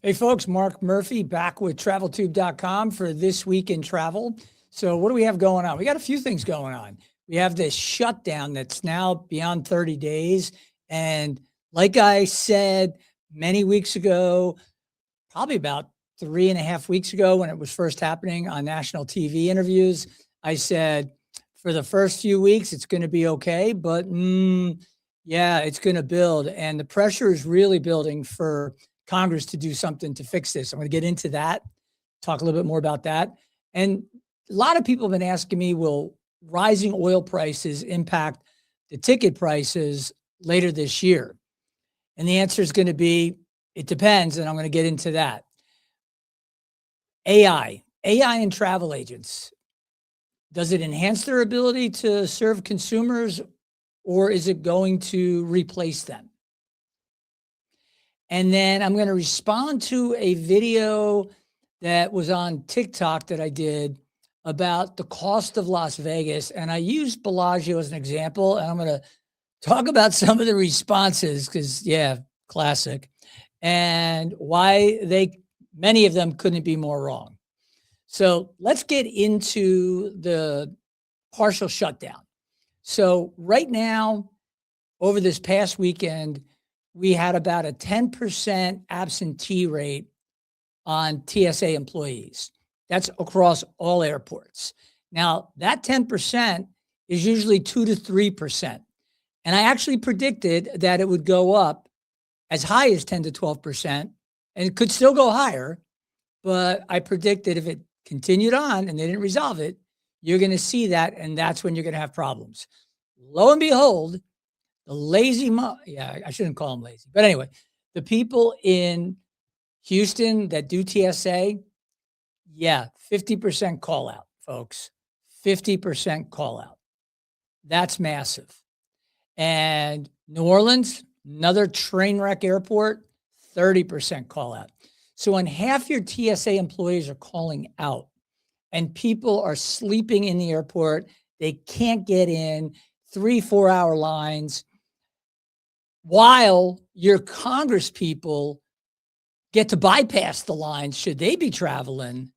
Hey folks, Mark Murphy back with TravelTube.com for This Week in Travel. So what do we have going on? We got a few things going on. We have this shutdown that's now beyond 30 days. And like I said many weeks ago, probably about 3.5 weeks ago when it was first happening on national TV interviews, I said, for the first few weeks, it's going to be okay, but yeah, it's going to build. And the pressure is really building for Congress to do something to fix this. I'm going to get into that, talk a little bit more about that. And a lot of people have been asking me, will rising oil prices impact the ticket prices later this year? And the answer is going to be, it depends. And I'm going to get into that. AI and travel agents. Does it enhance their ability to serve consumers, or is it going to replace them? And then I'm going to respond to a video that was on TikTok that I did about the cost of Las Vegas. And I used Bellagio as an example. And I'm going to talk about some of the responses because, yeah, classic. And why many of them couldn't be more wrong. So let's get into the partial shutdown. So right now, over this past weekend, we had about a 10% absentee rate on TSA employees. That's across all airports. Now, that 10% is usually 2 to 3%. And I actually predicted that it would go up as high as 10 to 12%, and it could still go higher. But I predicted if it continued on and they didn't resolve it, you're going to see that, and that's when you're going to have problems. Lo and behold, the I shouldn't call them lazy, but anyway, the people in Houston that do TSA, 50% call out, folks. 50% call out. That's massive. And New Orleans, another train wreck airport, 30% call out. So when half your TSA employees are calling out and people are sleeping in the airport, they can't get in, 3-4 hour lines, while your Congress people get to bypass the lines should they be traveling,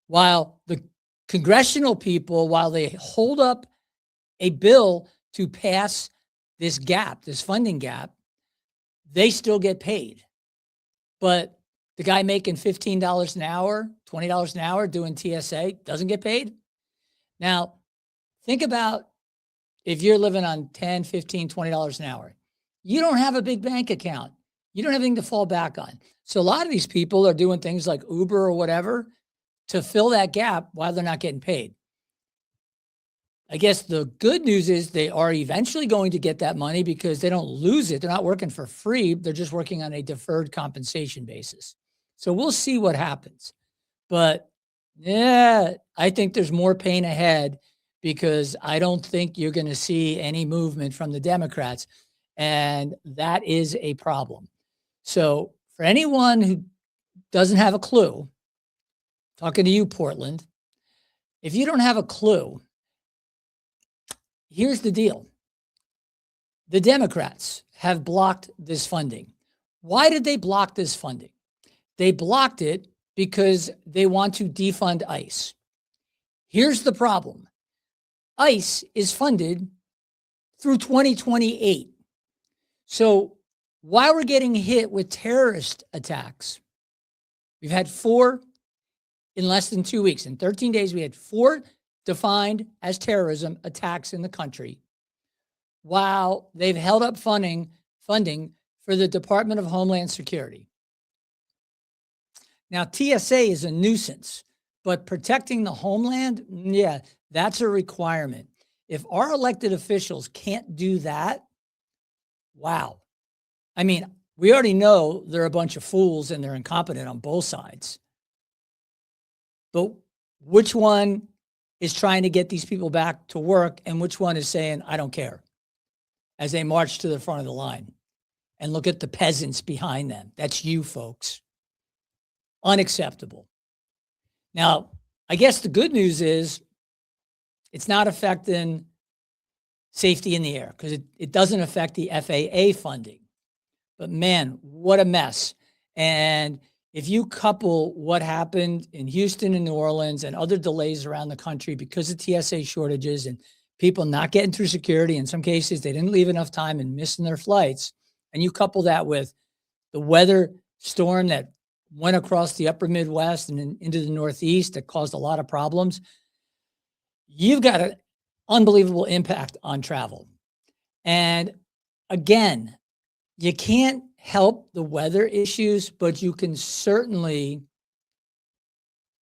while the congressional people, while they hold up a bill to pass this gap, this funding gap, they still get paid. But the guy making $15 an hour, $20 an hour doing TSA doesn't get paid. Now, think about if you're living on $10, $15, $20 an hour. You don't have a big bank account. You don't have anything to fall back on. So a lot of these people are doing things like Uber or whatever to fill that gap while they're not getting paid. I guess the good news is they are eventually going to get that money because they don't lose it. They're not working for free. They're just working on a deferred compensation basis. So we'll see what happens. But yeah, I think there's more pain ahead because I don't think you're going to see any movement from the Democrats. And that is a problem. So for anyone who doesn't have a clue, talking to you, Portland, if you don't have a clue, here's the deal. The Democrats have blocked this funding. Why did they block this funding? They blocked it because they want to defund ICE. Here's the problem. ICE is funded through 2028. So while we're getting hit with terrorist attacks, we've had 4 in less than 2 weeks. In 13 days, we had 4 defined as terrorism attacks in the country, while they've held up funding for the Department of Homeland Security. Now, TSA is a nuisance, but protecting the homeland, that's a requirement. If our elected officials can't do that, wow. I mean, we already know they're a bunch of fools and they're incompetent on both sides. But which one is trying to get these people back to work and which one is saying, I don't care, as they march to the front of the line? And look at the peasants behind them. That's you, folks. Unacceptable. Now, I guess the good news is it's not affecting safety in the air because it doesn't affect the FAA funding. But man, what a mess. And if you couple what happened in Houston and New Orleans and other delays around the country because of TSA shortages and people not getting through security, in some cases, they didn't leave enough time and missing their flights. And you couple that with the weather storm that went across the upper Midwest and into the Northeast that caused a lot of problems, you've got an unbelievable impact on travel. And again, you can't help the weather issues, but you can certainly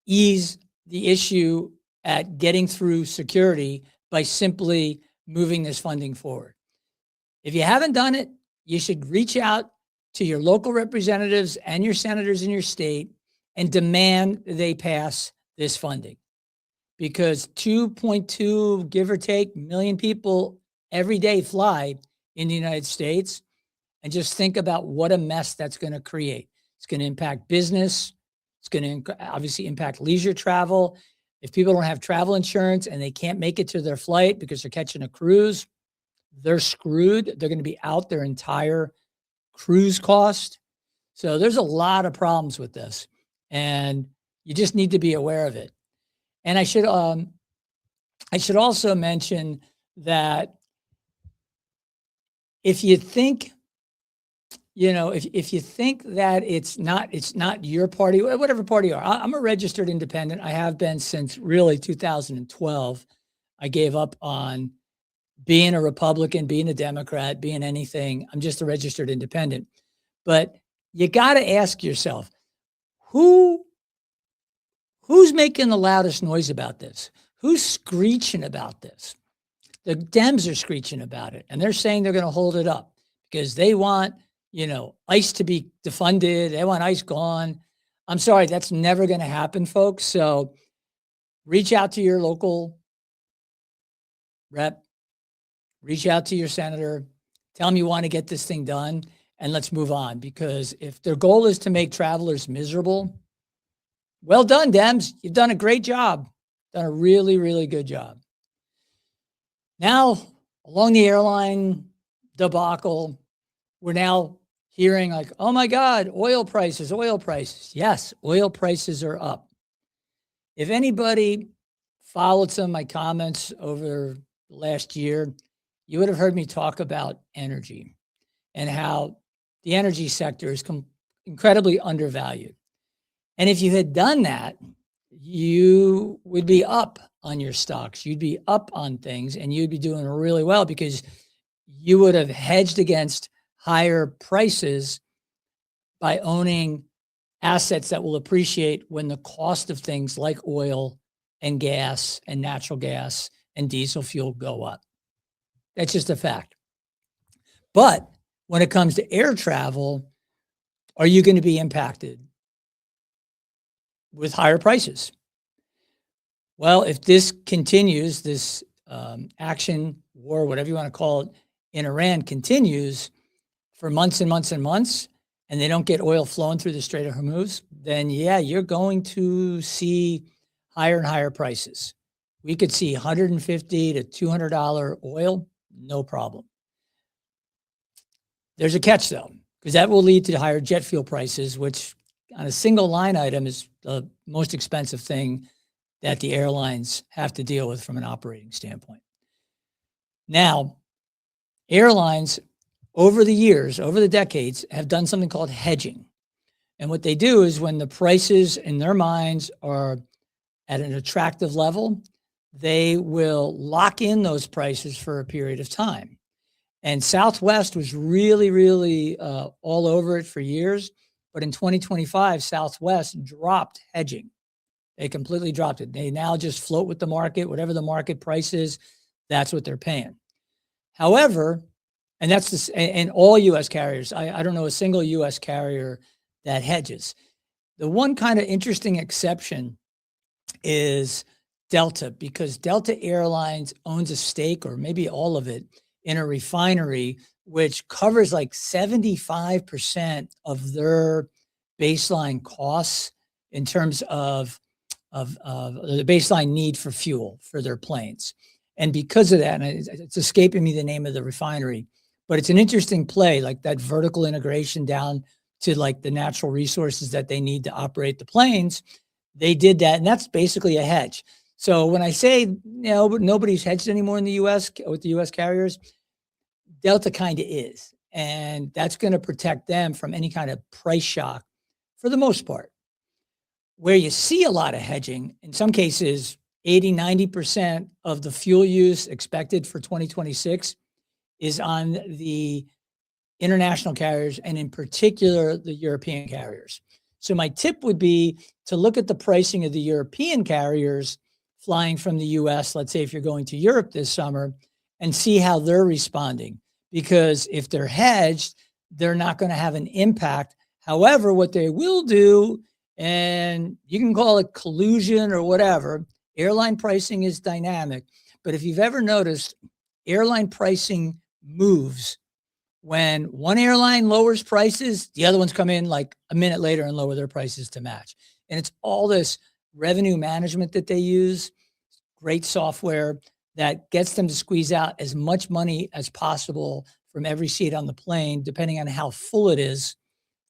ease the issue at getting through security by simply moving this funding forward. If you haven't done it, you should reach out to your local representatives and your senators in your state and demand they pass this funding, because 2.2, give or take, million people every day fly in the United States. And just think about what a mess that's going to create. It's going to impact business. It's going to obviously impact leisure travel. If people don't have travel insurance and they can't make it to their flight because they're catching a cruise, they're screwed. They're going to be out their entire cruise cost. So there's a lot of problems with this, and you just need to be aware of it. And I should also mention that if you think, if you think that it's not your party, whatever party you are, I'm a registered independent. I have been since really 2012. I gave up on being a Republican, being a Democrat, being anything. I'm just a registered independent. But you got to ask yourself, who's making the loudest noise about this? Who's screeching about this? The Dems are screeching about it, and they're saying they're going to hold it up because they want, ICE to be defunded. They want ICE gone. I'm sorry, that's never going to happen, folks. So reach out to your local rep, reach out to your senator, tell them you want to get this thing done, and let's move on. Because if their goal is to make travelers miserable, well done, Dems. You've done a great job. Done a really, really good job. Now, along the airline debacle, we're now hearing like, oh my God, oil prices. Yes, oil prices are up. If anybody followed some of my comments over the last year, you would have heard me talk about energy and how the energy sector is incredibly undervalued. And if you had done that, you would be up on your stocks. You'd be up on things and you'd be doing really well because you would have hedged against higher prices by owning assets that will appreciate when the cost of things like oil and gas and natural gas and diesel fuel go up. That's just a fact. But when it comes to air travel, are you going to be impacted with higher prices? Well, if this continues, this action, war, whatever you want to call it, in Iran continues for months and months and months, and they don't get oil flowing through the Strait of Hormuz, then yeah, you're going to see higher and higher prices. We could see $150 to $200 oil, no problem. There's a catch though, because that will lead to higher jet fuel prices, which on a single line item is the most expensive thing that the airlines have to deal with from an operating standpoint. Now, airlines over the years, over the decades, have done something called hedging. And what they do is when the prices in their minds are at an attractive level, they will lock in those prices for a period of time. And Southwest was really, really all over it for years. But in 2025, Southwest dropped hedging. They completely dropped it. They now just float with the market. Whatever the market price is, that's what they're paying. However, and that's this, and all U.S. carriers, I don't know a single U.S. carrier that hedges. The one kind of interesting exception is Delta, because Delta Airlines owns a stake, or maybe all of it, in a refinery, which covers like 75% of their baseline costs in terms of the baseline need for fuel for their planes. And because of that, and it's escaping me the name of the refinery, but it's an interesting play, like that vertical integration down to like the natural resources that they need to operate the planes. They did that, and that's basically a hedge. So when I say nobody's hedged anymore in the U.S. with the U.S. carriers, Delta kind of is, and that's going to protect them from any kind of price shock for the most part. Where you see a lot of hedging, in some cases, 80-90% of the fuel use expected for 2026 is on the international carriers, and in particular, the European carriers. So my tip would be to look at the pricing of the European carriers flying from the US, let's say if you're going to Europe this summer, and see how they're responding. Because if they're hedged, they're not going to have an impact. However, what they will do, and you can call it collusion or whatever, airline pricing is dynamic. But if you've ever noticed, airline pricing moves. When one airline lowers prices, the other ones come in like a minute later and lower their prices to match. And it's all this revenue management that they use, great software that gets them to squeeze out as much money as possible from every seat on the plane, depending on how full it is.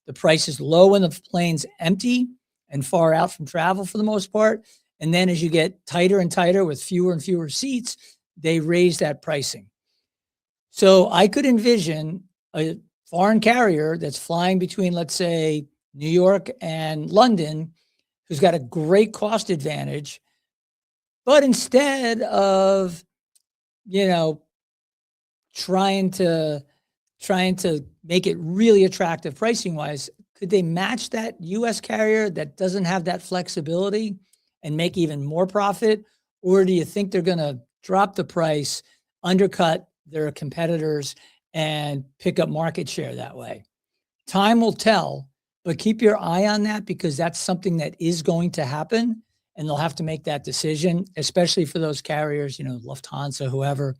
The price is low when the plane's empty and far out from travel for the most part. And then as you get tighter and tighter with fewer and fewer seats, they raise that pricing. So I could envision a foreign carrier that's flying between, let's say, New York and London, who's got a great cost advantage, but instead of, trying to make it really attractive pricing wise, could they match that US carrier that doesn't have that flexibility and make even more profit? Or do you think they're going to drop the price, undercut their competitors, and pick up market share that way? Time will tell, but keep your eye on that, because that's something that is going to happen, and they'll have to make that decision, especially for those carriers, Lufthansa, whoever,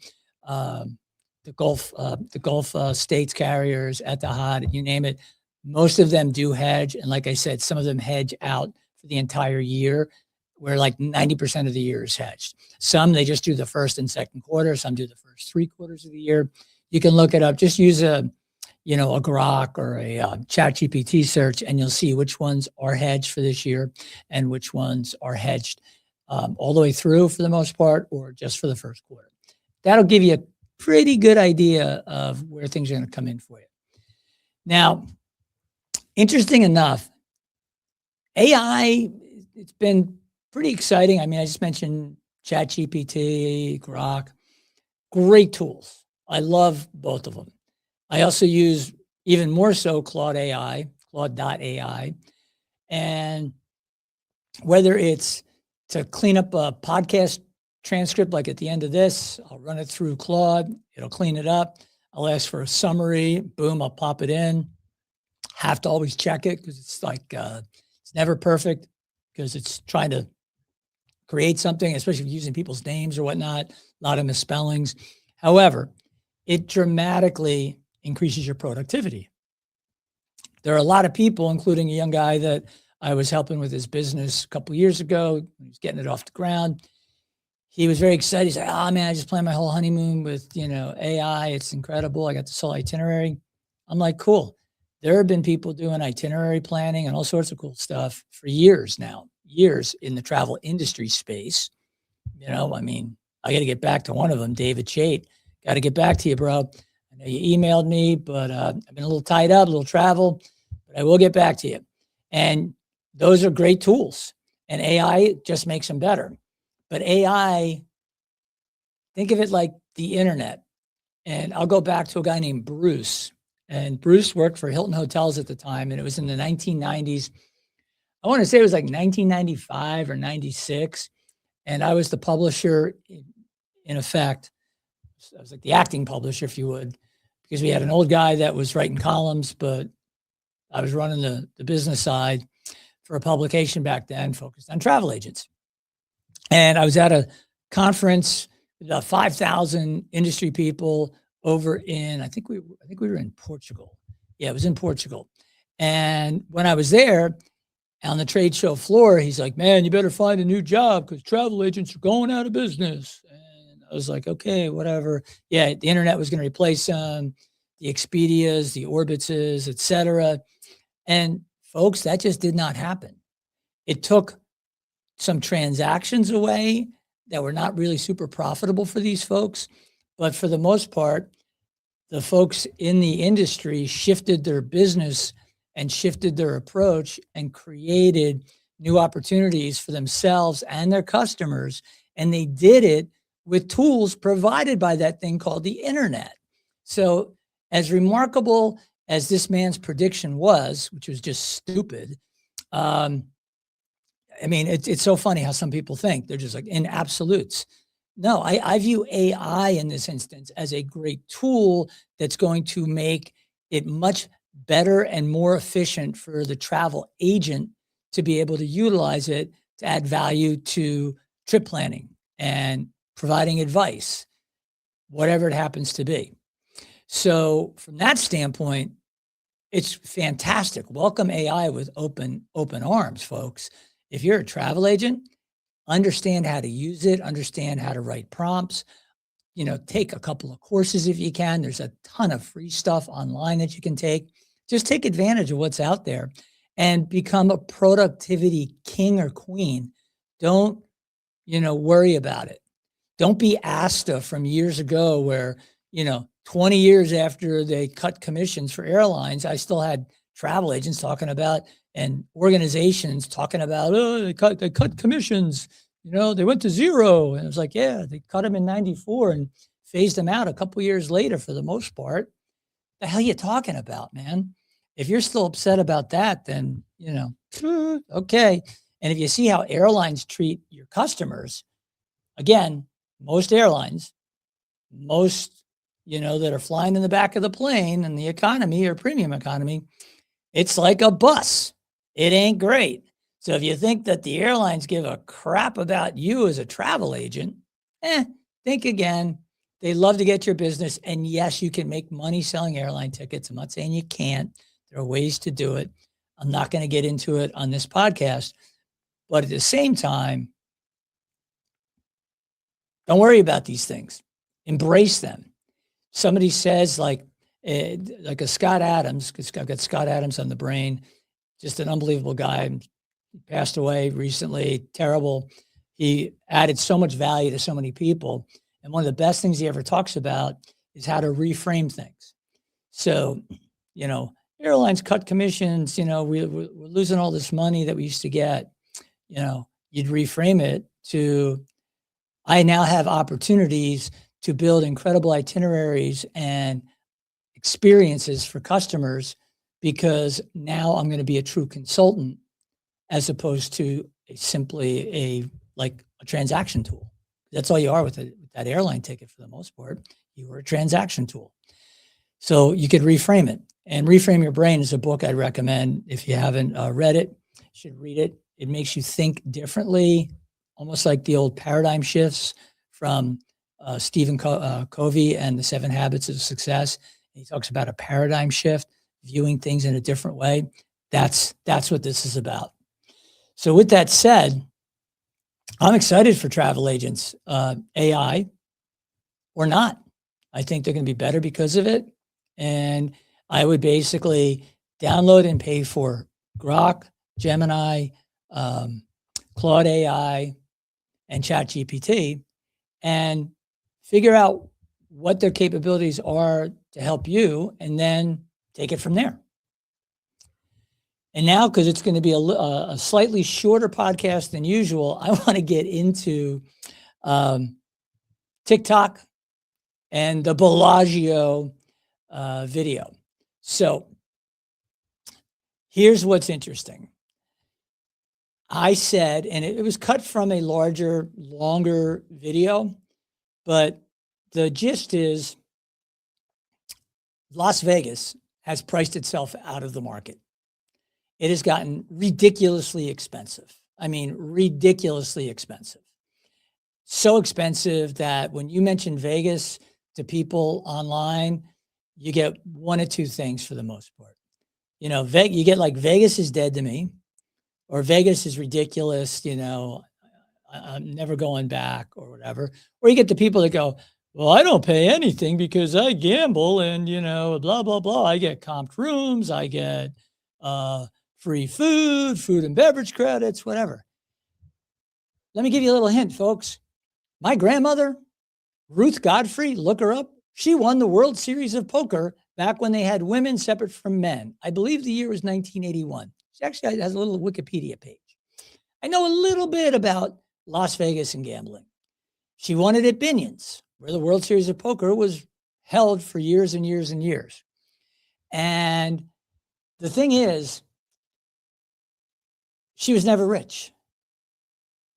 the Gulf states carriers, Etihad, you name it. Most of them do hedge, and like I said, some of them hedge out for the entire year, where like 90% of the year is hedged. Some, they just do the first and second quarter. Some do the first 3 quarters of the year. You can look it up. Just use a Grok or a ChatGPT search, and you'll see which ones are hedged for this year and which ones are hedged all the way through for the most part, or just for the first quarter. That'll give you a pretty good idea of where things are going to come in for you. Now, interesting enough, AI, it's been pretty exciting. I mean, I just mentioned ChatGPT, Grok, great tools. I love both of them. I also use even more so Claude.ai, and whether it's to clean up a podcast transcript, like at the end of this, I'll run it through Claude, it'll clean it up. I'll ask for a summary, boom, I'll pop it in. Have to always check it, because it's like, it's never perfect, because it's trying to create something, especially if you're using people's names or whatnot, a lot of misspellings. However, it dramatically increases your productivity. There are a lot of people, including a young guy that I was helping with his business a couple of years ago. He was getting it off the ground. He was very excited. He's like, "Oh man, I just planned my whole honeymoon with, AI. It's incredible. I got this whole itinerary." I'm like, cool. There have been people doing itinerary planning and all sorts of cool stuff for years now, years in the travel industry space. I got to get back to one of them, David Chait. Got to get back to you, bro. I know you emailed me, but I've been a little tied up, a little travel, but I will get back to you. And those are great tools, and AI just makes them better. But AI, think of it like the internet. And I'll go back to a guy named Bruce. And Bruce worked for Hilton Hotels at the time, and it was in the 1990s. I want to say it was like 1995 or 96. And I was the publisher, in effect. I was like the acting publisher, if you would, because we had an old guy that was writing columns, but I was running the business side for a publication back then focused on travel agents. And I was at a conference with 5,000 industry people over in, I think we were in Portugal. Yeah, it was in Portugal. And when I was there on the trade show floor, he's like, "Man, you better find a new job, because travel agents are going out of business." And I was like, okay, whatever. Yeah, the internet was going to replace them, the Expedias, the Orbitses, et cetera. And folks, that just did not happen. It took some transactions away that were not really super profitable for these folks. But for the most part, the folks in the industry shifted their business and shifted their approach and created new opportunities for themselves and their customers. And they did it with tools provided by that thing called the internet. So, as remarkable as this man's prediction was, which was just stupid, um, I mean, it's so funny how some people think they're just like in absolutes. No, I view AI in this instance as a great tool that's going to make it much better and more efficient for the travel agent to be able to utilize it to add value to trip planning and providing advice, whatever it happens to be. So from that standpoint, it's fantastic. Welcome AI with open arms, folks. If you're a travel agent, understand how to use it, understand how to write prompts, take a couple of courses if you can. There's a ton of free stuff online that you can take. Just take advantage of what's out there and become a productivity king or queen. Don't, worry about it. Don't be Asta from years ago where, 20 years after they cut commissions for airlines, I still had travel agents talking about and organizations talking about, oh, they cut commissions, they went to zero. And it was like, yeah, they cut them in 94 and phased them out a couple years later for the most part. The hell you talking about, man? If you're still upset about that, then, okay. And if you see how airlines treat your customers, again, most airlines, that are flying in the back of the plane in the economy or premium economy, it's like a bus. It ain't great. So if you think that the airlines give a crap about you as a travel agent, think again. They love to get your business. And yes, you can make money selling airline tickets. I'm not saying you can't. There are ways to do it. I'm not going to get into it on this podcast. But at the same time, don't worry about these things. Embrace them. Somebody says like a Scott Adams, because I've got Scott Adams on the brain, just an unbelievable guy. He passed away recently, terrible. He added so much value to so many people. And one of the best things he ever talks about is how to reframe things. So, airlines cut commissions, we're losing all this money that we used to get. You'd reframe it to, I now have opportunities to build incredible itineraries and experiences for customers because now I'm going to be a true consultant as opposed to simply a transaction tool. That's all you are with that airline ticket for the most part. You are a transaction tool. So you could reframe it. And Reframe Your Brain is a book I'd recommend. If you haven't read it, you should read it. It makes you think differently, almost like the old paradigm shifts from Stephen Covey and the 7 Habits of Success. He talks about a paradigm shift, viewing things in a different way. That's what this is about. So with that said, I'm excited for travel agents, AI or not. I think they're going to be better because of it. And I would basically download and pay for Grok, Gemini, Claude AI, and ChatGPT, and figure out what their capabilities are to help you, and then take it from there. And now, because it's going to be a slightly shorter podcast than usual, I want to get into TikTok and the Bellagio video. So here's what's interesting. I said, and it was cut from a larger, longer video, but the gist is Las Vegas has priced itself out of the market. It has gotten ridiculously expensive. I mean, ridiculously expensive. So expensive that when you mention Vegas to people online, you get one of two things for the most part. You get like, Vegas is dead to me, or Vegas is ridiculous, I'm never going back, or whatever. Or you get the people that go, well, I don't pay anything because I gamble and, blah, blah, blah. I get comped rooms. I get free food and beverage credits, whatever. Let me give you a little hint, folks. My grandmother, Ruth Godfrey, look her up. She won the World Series of Poker back when they had women separate from men. I believe the year was 1981. She actually has a little Wikipedia page. I know a little bit about Las Vegas and gambling. She won it at Binion's, where the World Series of Poker was held for years and years and years. And the thing is, she was never rich,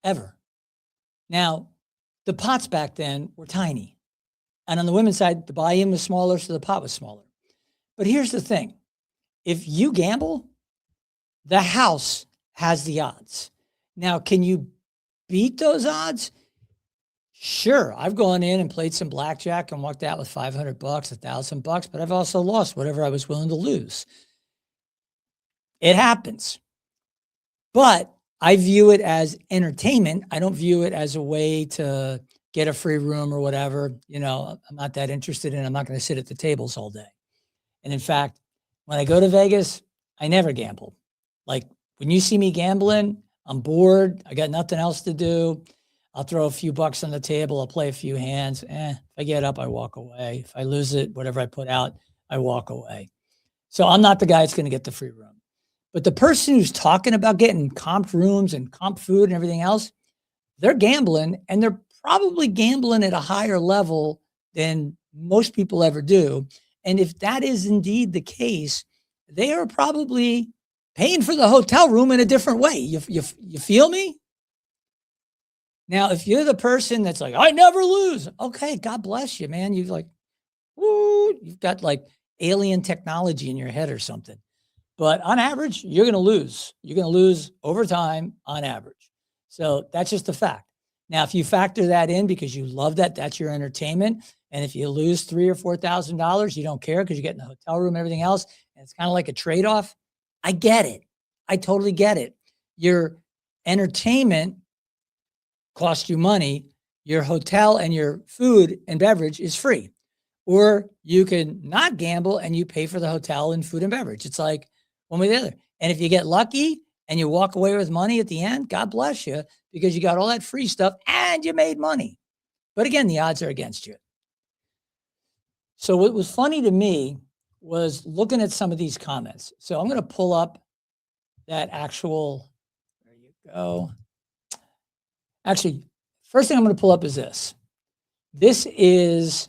ever. Now, the pots back then were tiny. And on the women's side, the buy-in was smaller, so the pot was smaller. But here's the thing. If you gamble, the house has the odds. Now, can you beat those odds? Sure. I've gone in and played some blackjack and walked out with $500, $1,000, but I've also lost whatever I was willing to lose. It happens. But I view it as entertainment. I don't view it as a way to get a free room or whatever. You know, I'm not that interested in it. I'm not going to sit at the tables all day. And in fact, when I go to Vegas, I never gamble. Like when you see me gambling, I'm bored. I got nothing else to do. I'll throw a few bucks on the table. I'll play a few hands. If I get up, I walk away. If I lose it, whatever I put out, I walk away. So I'm not the guy that's going to get the free room. But the person who's talking about getting comped rooms and comp food and everything else, they're gambling, and they're probably gambling at a higher level than most people ever do. And if that is indeed the case, they are probably paying for the hotel room in a different way. You feel me? Now, if you're the person that's like, I never lose. Okay, God bless you, man. You've like, woo, you've got like alien technology in your head or something. But on average, you're going to lose. You're going to lose over time on average. So that's just a fact. Now, if you factor that in because you love that, that's your entertainment. And if you lose $3,000 or $4,000, you don't care because you're getting the hotel room and everything else. And it's kind of like a trade-off. I get it. I totally get it. Your entertainment costs you money. Your hotel and your food and beverage is free. Or you can not gamble and you pay for the hotel and food and beverage. It's like one way or the other. And if you get lucky and you walk away with money at the end, God bless you, because you got all that free stuff and you made money. But again, the odds are against you. So what was funny to me was looking at some of these comments. So I'm going to pull up that actual, there you go. Actually, first thing I'm going to pull up is this. This is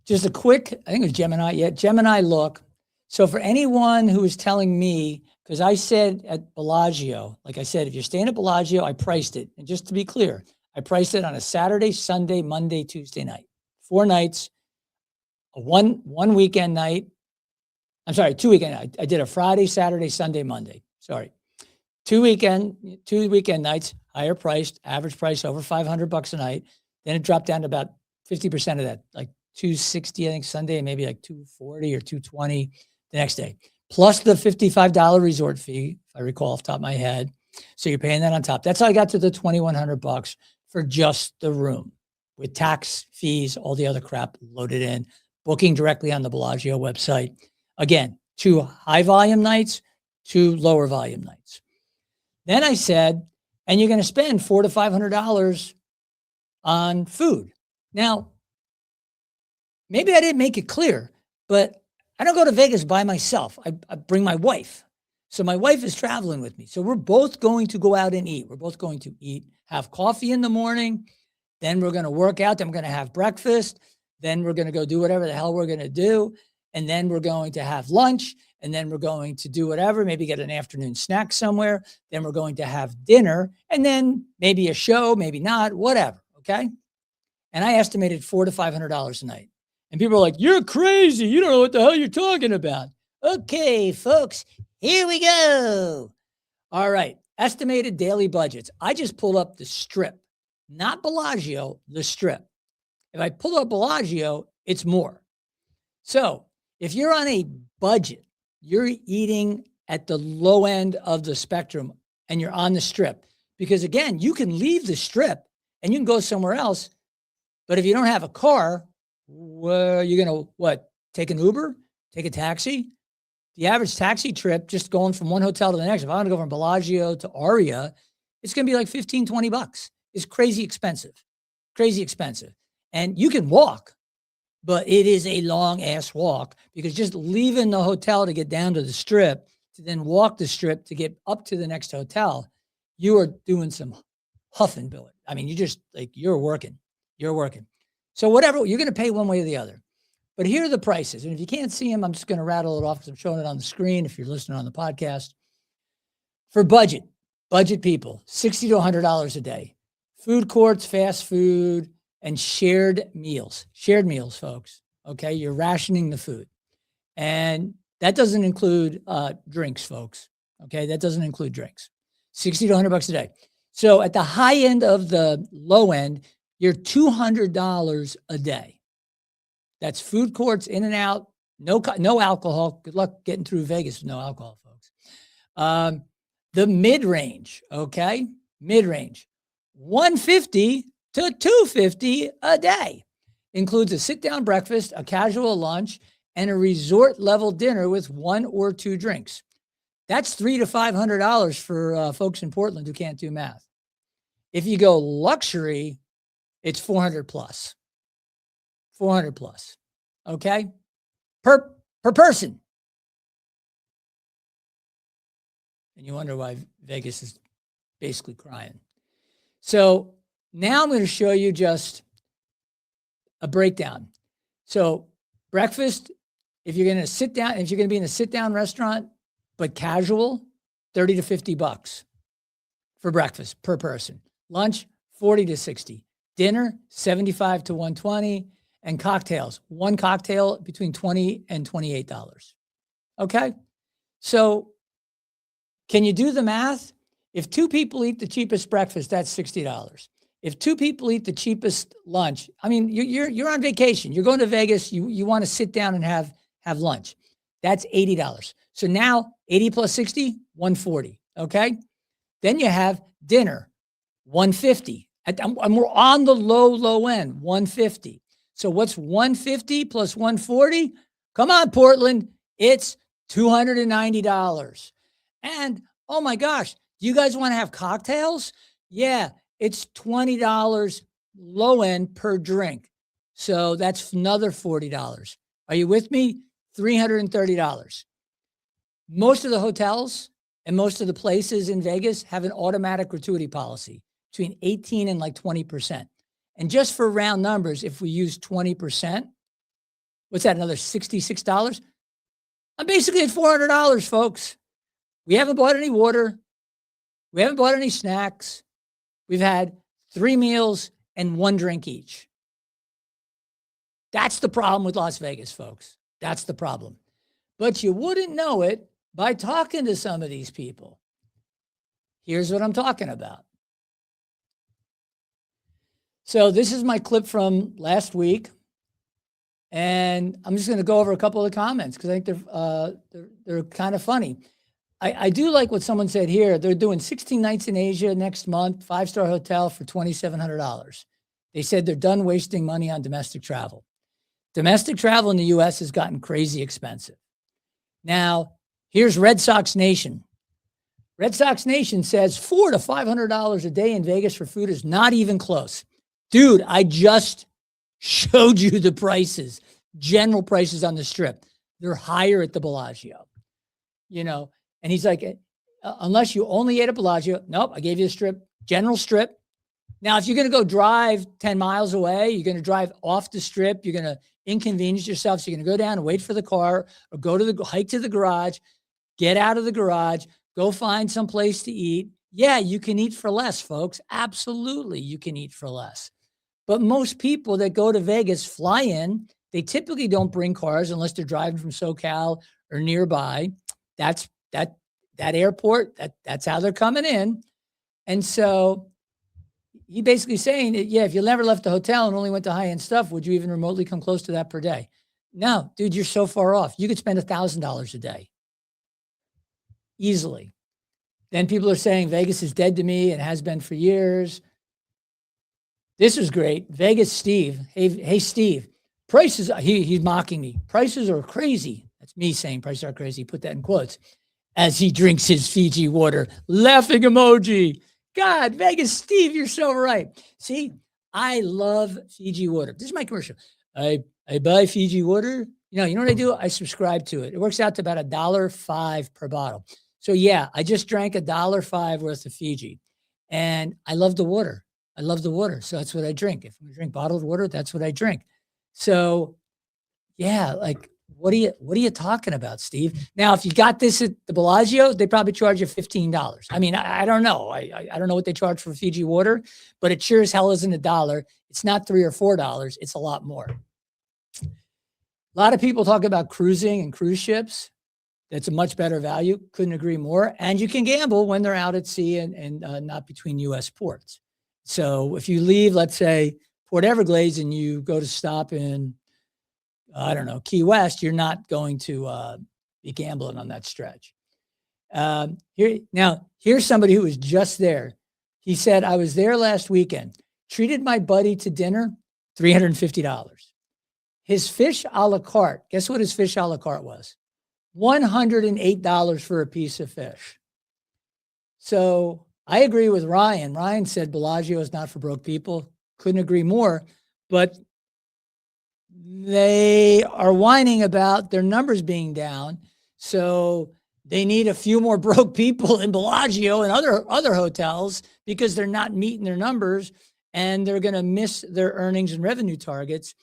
just a quick, I think it was Gemini look. So for anyone who is telling me, because I said at Bellagio, like I said, if you're staying at Bellagio, I priced it. And just to be clear, I priced it on a Saturday, Sunday, Monday, Tuesday night. 4 nights, a one weekend night. I'm sorry, 2 weekend nights. I did a Friday, Saturday, Sunday, Monday. Sorry. 2 weekend nights, higher priced, average price over $500 a night. Then it dropped down to about 50% of that, like $260, I think Sunday, and maybe like $240 or $220 the next day, plus the $55 resort fee, if I recall off the top of my head. So you're paying that on top. That's how I got to the $2,100 for just the room with tax, fees, all the other crap loaded in, booking directly on the Bellagio website. Again, 2 high volume nights, 2 lower volume nights. Then I said, and you're going to spend $400 to $500 on food. Now, maybe I didn't make it clear, but I don't go to Vegas by myself. I bring my wife. So my wife is traveling with me. So we're both going to go out and eat. We're both going to eat, have coffee in the morning. Then we're going to work out. Then we're going to have breakfast. Then we're going to go do whatever the hell we're going to do. And then we're going to have lunch. And then we're going to do whatever, maybe get an afternoon snack somewhere. Then we're going to have dinner. And then maybe a show, maybe not, whatever. Okay. And I estimated $400 to $500 a night. And people are like, you're crazy. You don't know what the hell you're talking about. Okay, folks, here we go. All right. Estimated daily budgets. I just pulled up the Strip, not Bellagio, the Strip. If I pull up Bellagio, it's more. So if you're on a budget, you're eating at the low end of the spectrum and you're on the Strip. Because again, you can leave the Strip and you can go somewhere else. But if you don't have a car, well, you're going to, what, take an Uber, take a taxi? the average taxi trip, just going from one hotel to the next, if I want to go from Bellagio to Aria, it's going to be like 15, 20 bucks. It's crazy expensive, crazy expensive. And you can walk, but it is a long ass walk, because just leaving the hotel to get down to the strip, to then walk the strip to get up to the next hotel, you are doing some huffing, Bill. I mean, you just like, you're working. So whatever, you're going to pay one way or the other. But here are the prices. And if you can't see them, I'm just going to rattle it off because I'm showing it on the screen if you're listening on the podcast. For budget people, $60 to $100 a day. Food courts, fast food, and shared meals, folks. Okay, you're rationing the food. And that doesn't include drinks, folks. Okay, that doesn't include drinks. $60 to $100 a day. So at the high end of the low end, you're $200 a day. That's food courts, in and out, no alcohol. Good luck getting through Vegas with no alcohol, folks. The mid-range, okay? Mid-range, $150 to $250 a day. Includes a sit-down breakfast, a casual lunch, and a resort-level dinner with 1 or 2 drinks. That's $300 to $500 for folks in Portland who can't do math. If you go luxury, it's 400 plus. 400 plus. Okay? Per person. And you wonder why Vegas is basically crying. So now I'm going to show you just a breakdown. So breakfast, if you're going to sit down, if you're going to be in a sit-down restaurant, but casual, $30 to $50 for breakfast per person. Lunch, $40 to $60. Dinner, $75 to $120. And cocktails, one cocktail between $20 and $28. Okay? So can you do the math? If 2 people eat the cheapest breakfast, that's $60. If 2 people eat the cheapest lunch, I mean, you're on vacation. You're going to Vegas. You want to sit down and have lunch. That's $80. So now 80 plus 60, 140. Okay? Then you have dinner, 150. And we're on the low end, 150. So what's 150 plus 140? Come on, Portland. It's $290. And oh my gosh, do you guys want to have cocktails? Yeah, it's $20 low end per drink. So that's another $40. Are you with me? $330. Most of the hotels and most of the places in Vegas have an automatic gratuity policy between 18 and like 20%. And just for round numbers, if we use 20%, what's that, another $66? I'm basically at $400, folks. We haven't bought any water. We haven't bought any snacks. We've had 3 meals and 1 drink each. That's the problem with Las Vegas, folks. That's the problem. But you wouldn't know it by talking to some of these people. Here's what I'm talking about. So this is my clip from last week, and I'm just going to go over a couple of the comments because I think they're kind of funny. I do like what someone said here. They're doing 16 nights in Asia next month, 5-star hotel for $2,700. They said they're done wasting money on domestic travel. Domestic travel in the U.S. has gotten crazy expensive. Now, here's Red Sox Nation. Red Sox Nation says $400 to $500 a day in Vegas for food is not even close. Dude, I just showed you the prices, general prices on the strip. They're higher at the Bellagio, you know. And he's like, unless you only ate at Bellagio, nope, I gave you the strip, general strip. Now, if you're going to go drive 10 miles away, you're going to drive off the strip, you're going to inconvenience yourself. So you're going to go down and wait for the car or go to the hike to the garage, get out of the garage, go find some place to eat. Yeah, you can eat for less, folks. Absolutely, you can eat for less. But most people that go to Vegas fly in. They typically don't bring cars unless they're driving from SoCal or nearby. That's that airport. That's how they're coming in. And so he basically saying that, yeah, if you never left the hotel and only went to high-end stuff, would you even remotely come close to that per day? No, dude, you're so far off. You could spend $1,000 a day easily. Then people are saying Vegas is dead to me and has been for years. This is great. Vegas Steve. Hey, Steve. Prices, he's mocking me. Prices are crazy. That's me saying prices are crazy. Put that in quotes. As he drinks his Fiji water. Laughing emoji. God, Vegas, Steve, you're so right. See, I love Fiji water. This is my commercial. I buy Fiji water. You know what I do? I subscribe to it. It works out to about $1.05 per bottle. So yeah, I just drank $1.05 worth of Fiji, and I love the water. I love the water, so that's what I drink. If I drink bottled water, that's what I drink. So yeah, like what are you talking about, Steve? Now, if you got this at the Bellagio, they probably charge you $15. I mean, I don't know. I don't know what they charge for Fiji water, but it sure as hell isn't $1. It's not $3 or $4. It's a lot more. A lot of people talk about cruising and cruise ships. That's a much better value. Couldn't agree more. And you can gamble when they're out at sea and not between U.S. ports. So if you leave, let's say, Port Everglades and you go to stop in, I don't know, Key West, you're not going to be gambling on that stretch. Here's somebody who was just there. He said, I was there last weekend, treated my buddy to dinner, $350. His fish a la carte, guess what his fish a la carte was? $108 for a piece of fish. So I agree with Ryan. Ryan said Bellagio is not for broke people. Couldn't agree more. But they are whining about their numbers being down. So they need a few more broke people in Bellagio and other hotels because they're not meeting their numbers and they're going to miss their earnings and revenue targets.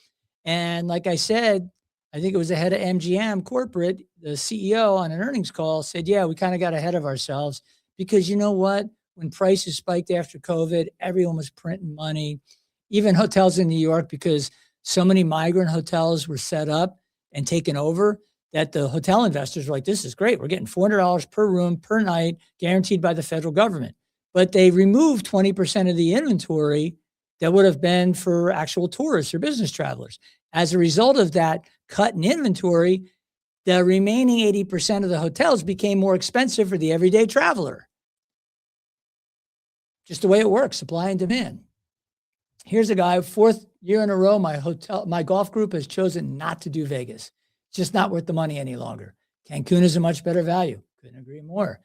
And like I said, I think it was the head of MGM Corporate, the CEO on an earnings call said, yeah, we kind of got ahead of ourselves because you know what? When prices spiked after COVID, everyone was printing money, even hotels in New York, because so many migrant hotels were set up and taken over that the hotel investors were like, this is great. We're getting $400 per room per night, guaranteed by the federal government. But they removed 20% of the inventory that would have been for actual tourists or business travelers. As a result of that cut in inventory, the remaining 80% of the hotels became more expensive for the everyday traveler. Just the way it works, supply and demand. Here's a guy, 4th year in a row, my golf group has chosen not to do Vegas. It's just not worth the money any longer. Cancun is a much better value. Couldn't agree more.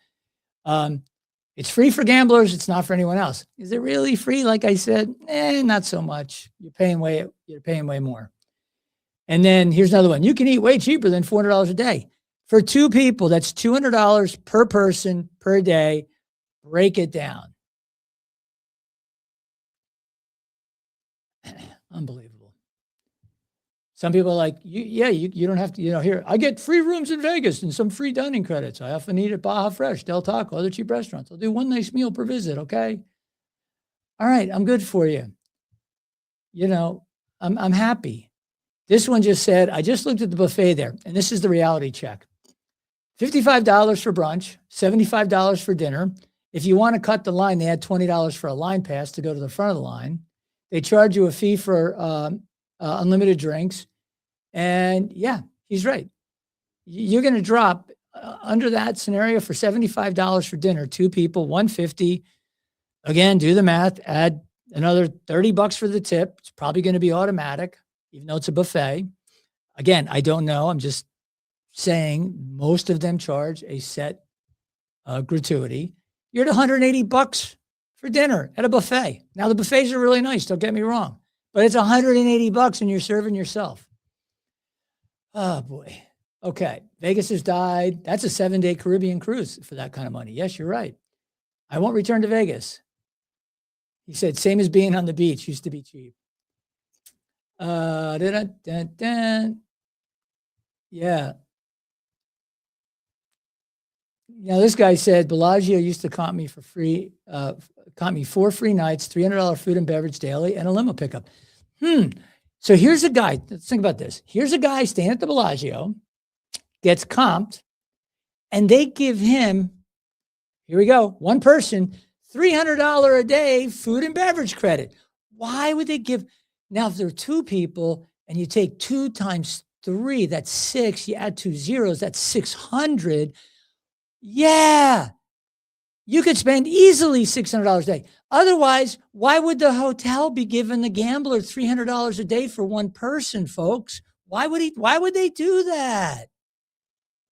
It's free for gamblers. It's not for anyone else. Is it really free? Like I said, not so much. You're paying way more. And then here's another one. You can eat way cheaper than $400 a day. For 2 people, that's $200 per person per day. Break it down. Unbelievable. Some people are like, you don't have to, here, I get free rooms in Vegas and some free dining credits. I often eat at Baja Fresh, Del Taco, other cheap restaurants. I'll do one nice meal per visit, okay? All right, I'm good for you. I'm happy. This one just said, I just looked at the buffet there, and this is the reality check. $55 for brunch, $75 for dinner. If you want to cut the line, they add $20 for a line pass to go to the front of the line. They charge you a fee for unlimited drinks. And yeah, he's right. You're going to drop under that scenario for $75 for dinner, 2 people, $150. Again, do the math, add another $30 for the tip. It's probably going to be automatic, even though it's a buffet. Again, I don't know. I'm just saying most of them charge a set gratuity. You're at $180 for dinner at a buffet. Now the buffets are really nice. Don't get me wrong, but it's $180 and you're serving yourself. Oh boy. Okay. Vegas has died. That's a 7-day Caribbean cruise for that kind of money. Yes, you're right. I won't return to Vegas. He said, same as being on the beach, used to be cheap. Yeah. Now this guy said Bellagio used to comp me for free, comp me 4 free nights, $300 food and beverage daily, and a limo pickup. So here's a guy. Let's think about this. Here's a guy staying at the Bellagio, gets comped, and they give him, here we go, one person, $300 a day food and beverage credit. Why would they give? Now, if there are 2 people and you take 2 times 3, that's 6. You add 2 zeros, that's 600. Yeah, you could spend easily $600 a day. Otherwise, why would the hotel be giving the gambler $300 a day for one person, folks? Why would they do that?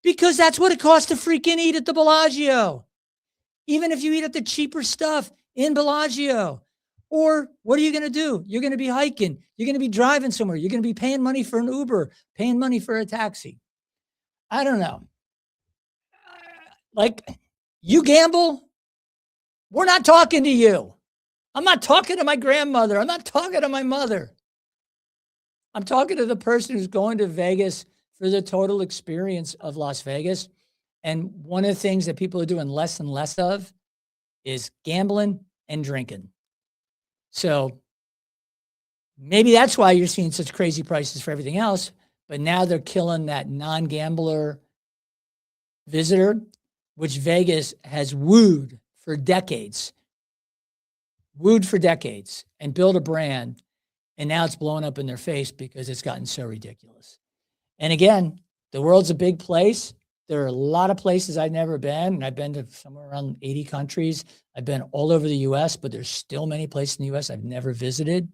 Because that's what it costs to freaking eat at the Bellagio. Even if you eat at the cheaper stuff in Bellagio. Or what are you going to do? You're going to be hiking. You're going to be driving somewhere. You're going to be paying money for an Uber, paying money for a taxi. I don't know. Like, you gamble, we're not talking to you. I'm not talking to my grandmother. I'm not talking to my mother. I'm talking to the person who's going to Vegas for the total experience of Las Vegas. And one of the things that people are doing less and less of is gambling and drinking. So maybe that's why you're seeing such crazy prices for everything else. But now they're killing that non-gambler visitor, which Vegas has wooed for decades. And built a brand. And now it's blowing up in their face because it's gotten so ridiculous. And again, the world's a big place. There are a lot of places I've never been. And I've been to somewhere around 80 countries. I've been all over the US, but there's still many places in the US I've never visited.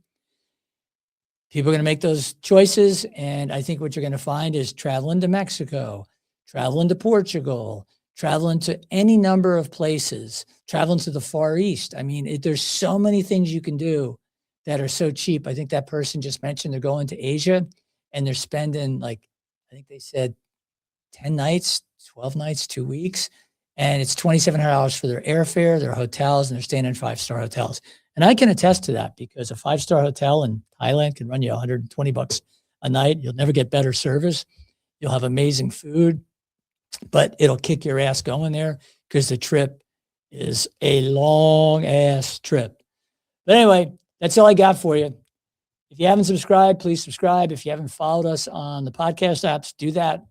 People are going to make those choices. And I think what you're going to find is traveling to Mexico, traveling to Portugal, traveling to any number of places, traveling to the Far East. I mean, there's so many things you can do that are so cheap. I think that person just mentioned they're going to Asia and they're spending, like, I think they said 10 nights, 12 nights, 2 weeks. And it's $2,700 for their airfare, their hotels, and they're staying in 5-star hotels. And I can attest to that because a 5-star hotel in Thailand can run you $120 a night. You'll never get better service. You'll have amazing food, but it'll kick your ass going there because the trip is a long ass trip. But anyway, that's all I got for you. If you haven't subscribed, please subscribe. If you haven't followed us on the podcast apps, do that.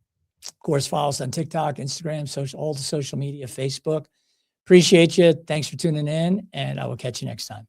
Of course, follow us on TikTok, Instagram, all the social media, Facebook. Appreciate you. Thanks for tuning in, and I will catch you next time.